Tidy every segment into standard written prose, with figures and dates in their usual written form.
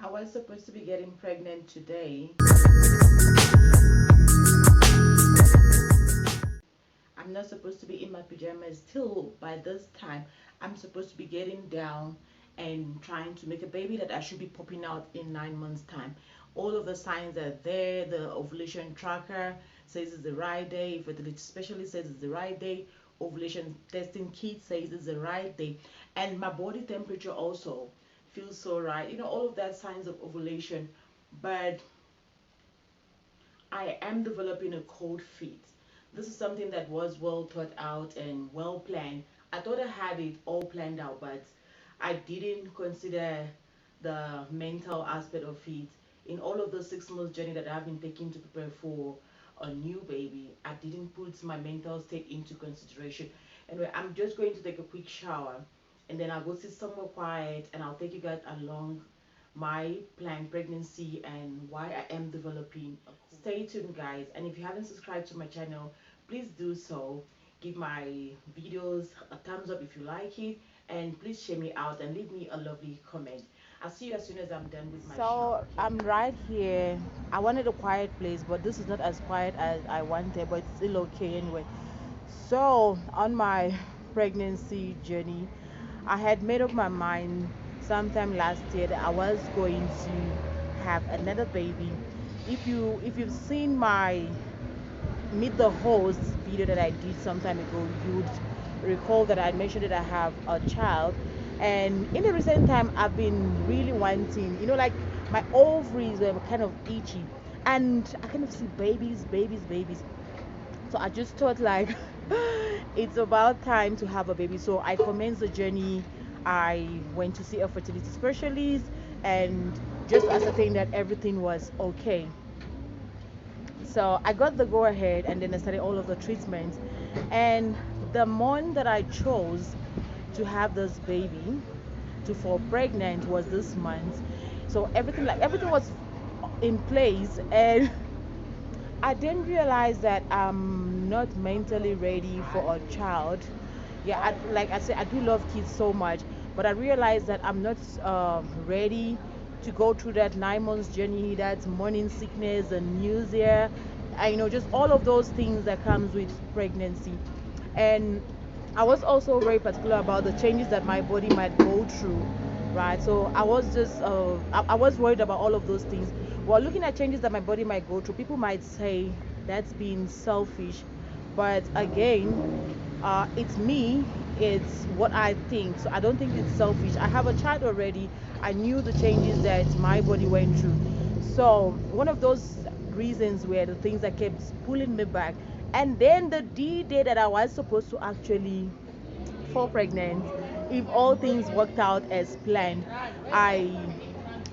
I was supposed to be getting pregnant today. I'm not supposed to be in my pajamas till by this time. I'm supposed to be getting down and trying to make a baby that I should be popping out in 9 months' time. All of the signs are there. The ovulation tracker says it's the right day. Fertility specialist says it's the right day. Ovulation testing kit says it's the right day. And my body temperature also feels so right. All of that signs of ovulation. But I am developing a cold feet. This is something that was well thought out and well planned. I thought I had it all planned out, but I didn't consider the mental aspect of it. In all of the 6 months journey that I've been taking to prepare for a new baby, I didn't put my mental state into consideration. Anyway, I'm just going to take a quick shower and then I'll go sit somewhere quiet and I'll take you guys along my planned pregnancy and why I am developing. Stay tuned, guys, and if you haven't subscribed to my channel, please do so. Give my videos a thumbs up if you like it, and please share me out and leave me a lovely comment. I'll see you as soon as I'm done with my shower. Okay? I'm right here. I wanted a quiet place, but this is not as quiet as I wanted, but it's still okay anyway. So, on my pregnancy journey, I had made up my mind sometime last year that I was going to have another baby. If you've seen my Meet the Host video that I did some time ago, you'd recall that I mentioned that I have a child. And in the recent time, I've been really wanting, like my ovaries were kind of itchy. And I kind of see babies, babies, babies. So I just thought like it's about time to have a baby. So I commenced the journey. I went to see a fertility specialist and just ascertain that everything was okay. So I got the go ahead and then I started all of the treatments. And the month that I chose to have this baby, to fall pregnant, was this month. So everything was in place, and I didn't realize that I'm not mentally ready for a child. Yeah, like I said, I do love kids so much, but I realized that I'm not ready to go through that 9 months journey, that morning sickness and nausea, just all of those things that comes with pregnancy. And I was also very particular about the changes that my body might go through, right? So I was worried about all of those things. Well, looking at changes that my body might go through, people might say that's being selfish, but again, it's me, it's what I think. So I don't think it's selfish. I have a child already. I knew the changes that my body went through. So one of those reasons were the things that kept pulling me back. And then the D-day that I was supposed to actually fall pregnant, if all things worked out as planned, I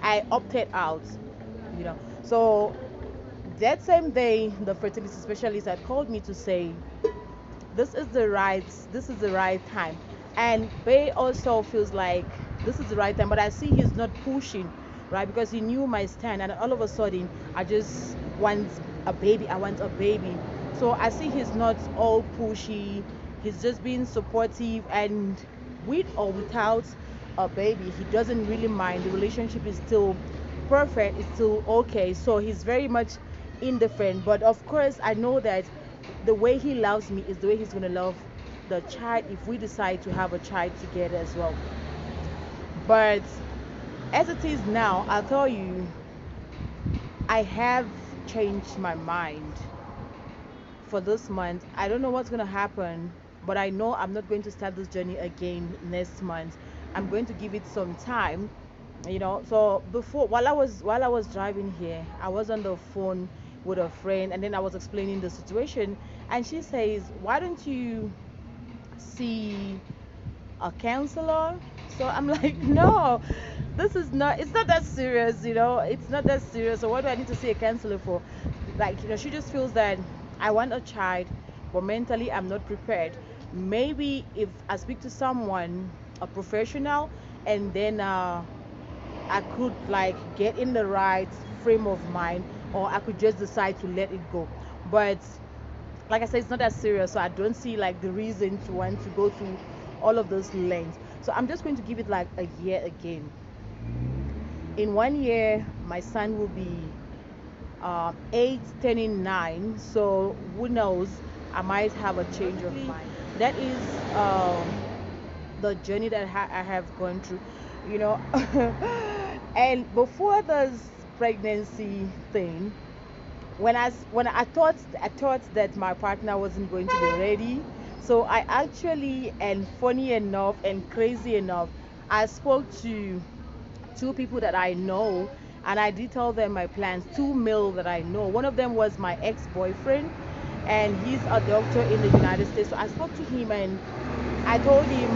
I opted out. So that same day, the fertility specialist had called me to say this is the right time, and Bay also feels like this is the right time, but I see he's not pushing, right? Because he knew my stand, and all of a sudden I just want a baby. I want a baby. So I see he's not all pushy. He's just being supportive, and with or without a baby, he doesn't really mind. The relationship is still perfect. It's still okay. So he's very much indifferent. But of course, I know that the way he loves me is the way he's going to love the child if we decide to have a child together as well. But as it is now, I'll tell you, I have changed my mind for this month. I don't know what's going to happen, but I know I'm not going to start this journey again next month. I'm going to give it some time. So before, while I was driving here, I was on the phone with a friend, and then I was explaining the situation, and she says, "Why don't you see a counselor?" So I'm like, "No, it's not that serious, it's not that serious. So what do I need to see a counselor for?" Like, she just feels that I want a child, but mentally I'm not prepared. Maybe if I speak to someone, a professional, and then I could like get in the right frame of mind, or I could just decide to let it go. But like I said, it's not that serious, so I don't see like the reason to want to go through all of those lengths. So I'm just going to give it like a year again. in 1 year my son will be 8 turning 9, so who knows, I might have a change of mind. That is the journey that I have gone through, you know. And before this pregnancy thing, when I thought that my partner wasn't going to be ready, so I actually, and funny enough and crazy enough, I spoke to two people that I know, and I did tell them my plans. Two male that I know. One of them was my ex-boyfriend, and he's a doctor in the United States. So I spoke to him and I told him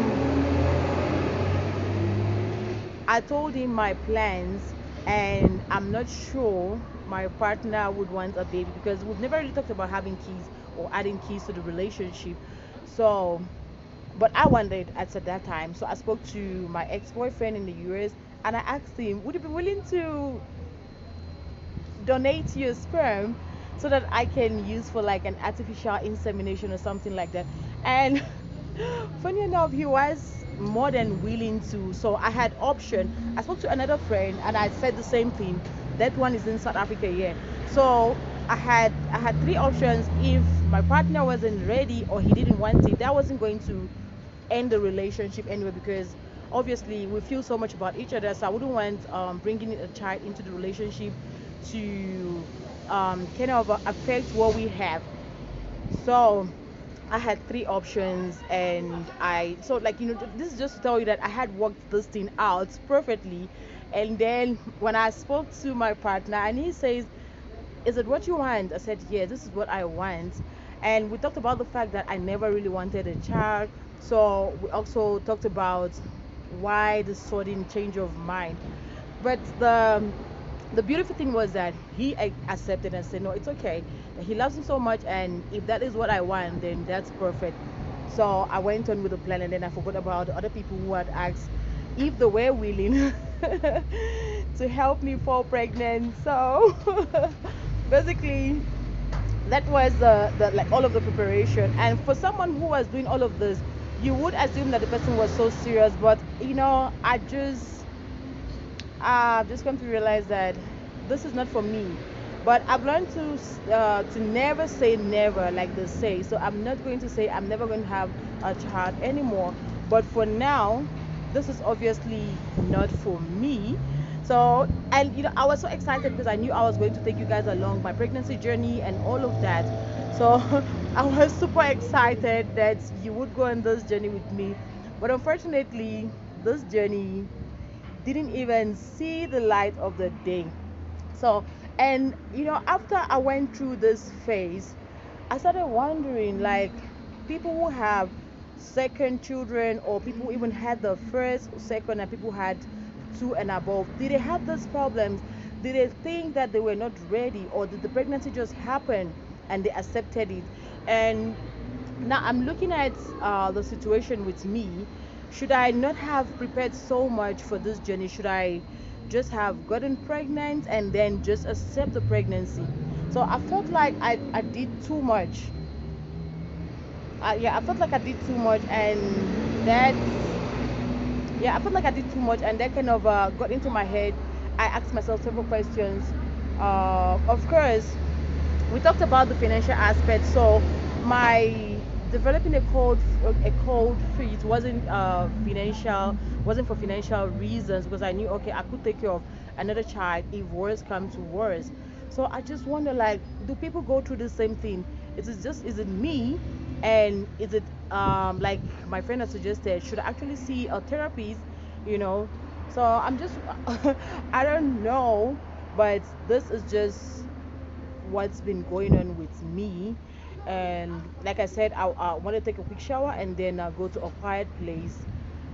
I told him my plans, and I'm not sure my partner would want a baby because we've never really talked about having kids or adding kids to the relationship. So, but I wanted at that time. So I spoke to my ex-boyfriend in the US, and I asked him, would you be willing to donate your sperm so that I can use for like an artificial insemination or something like that? And funny enough, he was more than willing to. So I had option. I spoke to another friend and I said the same thing. That one is in South Africa, yeah. So I had three options. If my partner wasn't ready or he didn't want it, that wasn't going to end the relationship anyway, because obviously we feel so much about each other. So I wouldn't want bringing a child into the relationship to kind of affect what we have. So I had three options, and this is just to tell you that I had worked this thing out perfectly. And then when I spoke to my partner, and he says, is it what you want? I said, yeah, this is what I want. And we talked about the fact that I never really wanted a child. So we also talked about why the sudden change of mind. But the beautiful thing was that he accepted and said, no, it's okay. He loves me so much, and if that is what I want, then that's perfect. So I went on with the plan, and then I forgot about the other people who had asked if they were willing to help me fall pregnant. So basically, that was the like all of the preparation. And for someone who was doing all of this, you would assume that the person was so serious, but I've just come to realize that this is not for me. But I've learned to never say never, like they say. So I'm not going to say I'm never going to have a child anymore. But for now, this is obviously not for me. So, and I was so excited because I knew I was going to take you guys along my pregnancy journey and all of that. So I was super excited that you would go on this journey with me. But unfortunately, this journey didn't even see the light of the day. So, and after I went through this phase, I started wondering, like, people who have second children, or people who even had the first, second, and people who had two and above, did they have those problems? Did they think that they were not ready, or did the pregnancy just happen and they accepted it? And now I'm looking at the situation with me. Should I not have prepared so much for this journey? Should I just have gotten pregnant and then just accept the pregnancy? So I felt like I did too much. Yeah, I felt like I did too much, and that yeah, I felt like I did too much, and that kind of got into my head. I asked myself several questions. Of course, we talked about the financial aspect. So my developing a cold feet wasn't for financial reasons, because I knew, okay, I could take care of another child if worse come to worse. So I just wonder, like, do people go through the same thing? Is it me, and is it like my friend has suggested, should I actually see a therapist, you know so I'm just I don't know, but this is just what's been going on with me. And like I said, I want to take a quick shower and then go to a quiet place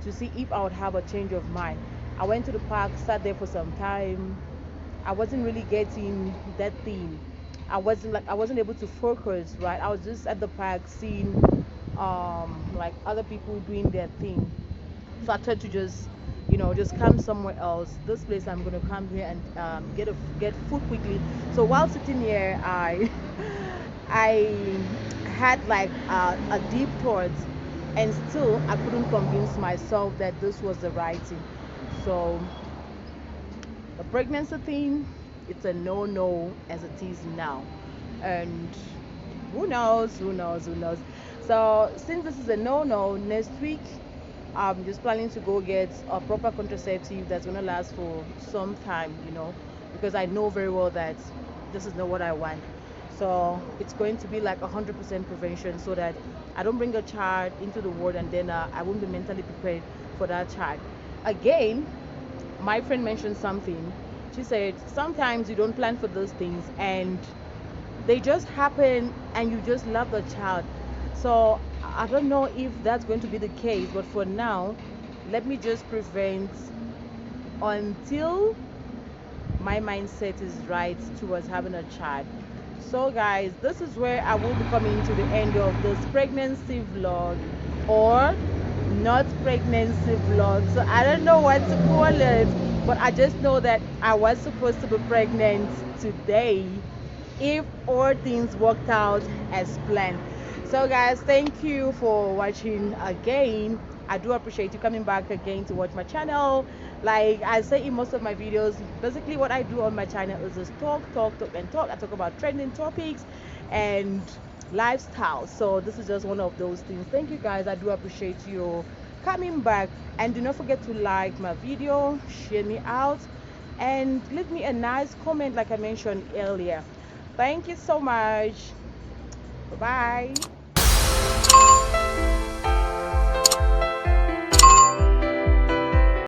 to see if I would have a change of mind. I went to the park, sat there for some time. I wasn't really getting that thing. I wasn't able to focus, right? I was just at the park seeing like other people doing their thing. So I tried to just come somewhere else. This place, I'm gonna come here and get food quickly. So while sitting here, I I had like a deep thought, and still I couldn't convince myself that this was the right thing. So The pregnancy thing, it's a no-no as it is now, and who knows. So since this is a no-no, next week I'm just planning to go get a proper contraceptive that's gonna last for some time, because I know very well that this is not what I want. So it's going to be like 100% prevention, so that I don't bring a child into the world and then I won't be mentally prepared for that child. Again, my friend mentioned something. She said sometimes you don't plan for those things and they just happen and you just love the child. So I don't know if that's going to be the case, but for now, let me just prevent until my mindset is right towards having a child. So guys, this is where I will be coming to the end of this pregnancy vlog, or not pregnancy vlog. So I don't know what to call it, but I just know that I was supposed to be pregnant today if all things worked out as planned. So guys, thank you for watching again. I do appreciate you coming back again to watch my channel. Like I say in most of my videos, basically what I do on my channel is just talk. I talk about trending topics and lifestyle. So this is just one of those things. Thank you guys. I do appreciate you coming back, and do not forget to like my video, share me out, and leave me a nice comment like I mentioned earlier. Thank you so much. Bye bye.